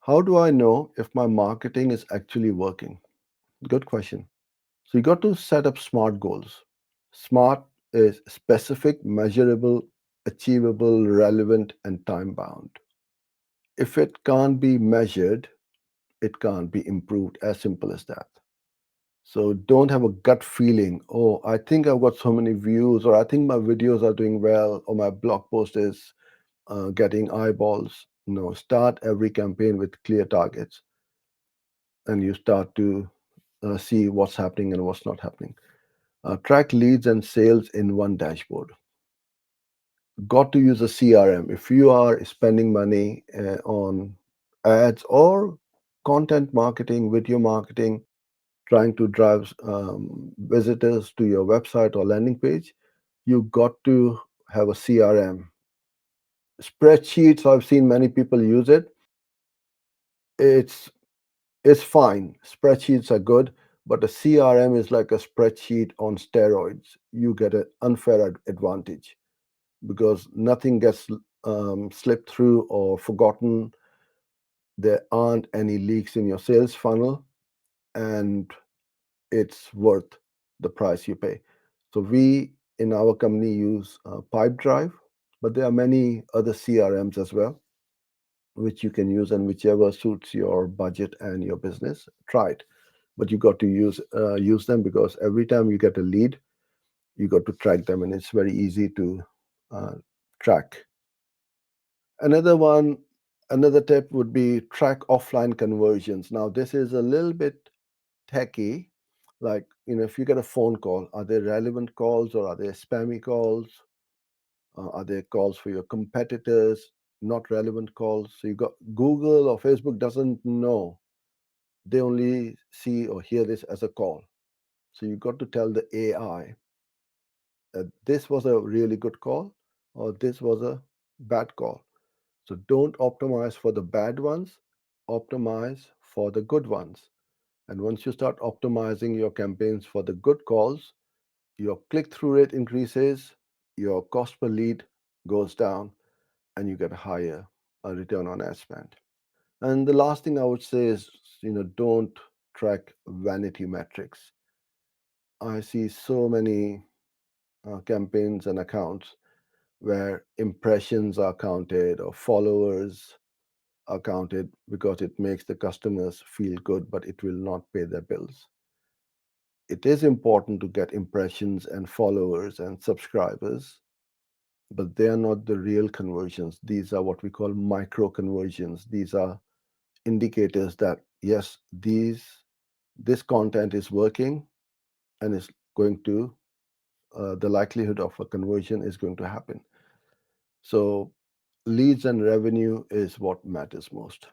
How do I know if my marketing is actually working? Good question. So you got to set up SMART goals. SMART is specific, measurable, achievable, relevant, and time bound. If it can't be measured, it can't be improved. As simple as that. So don't have a gut feeling, oh, I think I've got so many views, or I think my videos are doing well, or my blog post is getting eyeballs. No, start every campaign with clear targets, and you start to see what's happening and what's not happening. Track leads and sales in one dashboard. Got to use a CRM. If you are spending money on ads or content marketing, video marketing, trying to drive visitors to your website or landing page, you got to have a CRM. Spreadsheets, I've seen many people use it. It's it's fine. Spreadsheets are good, but a CRM is like a spreadsheet on steroids. You get an unfair advantage because nothing gets slipped through or forgotten. There aren't any leaks in your sales funnel, and it's worth the price you pay. So we in our company use Pipedrive, but there are many other CRMs as well, which you can use, and whichever suits your budget and your business, try it. But you got to use them because every time you get a lead, you got to track them, and it's very easy to uh, track. Another one, another tip would be track offline conversions. Now, this is a little bit techy. Like, if you get a phone call, are they relevant calls or are they spammy calls? Are there calls for your competitors? Not relevant calls. So you got Google or Facebook doesn't know. They only see or hear this as a call. So you got to tell the AI that this was a really good call or this was a bad call. So don't optimize for the bad ones, optimize for the good ones. And once you start optimizing your campaigns for the good calls, your click through rate increases, your cost per lead goes down, and you get a higher return on ad spend. And the last thing I would say is, don't track vanity metrics. I see so many campaigns and accounts where impressions are counted or followers are counted because it makes the customers feel good, but it will not pay their bills. It is important to get impressions and followers and subscribers, but they are not the real conversions. These are what we call micro conversions. These are indicators that yes, this content is working and is going to the likelihood of a conversion is going to happen. So leads and revenue is what matters most.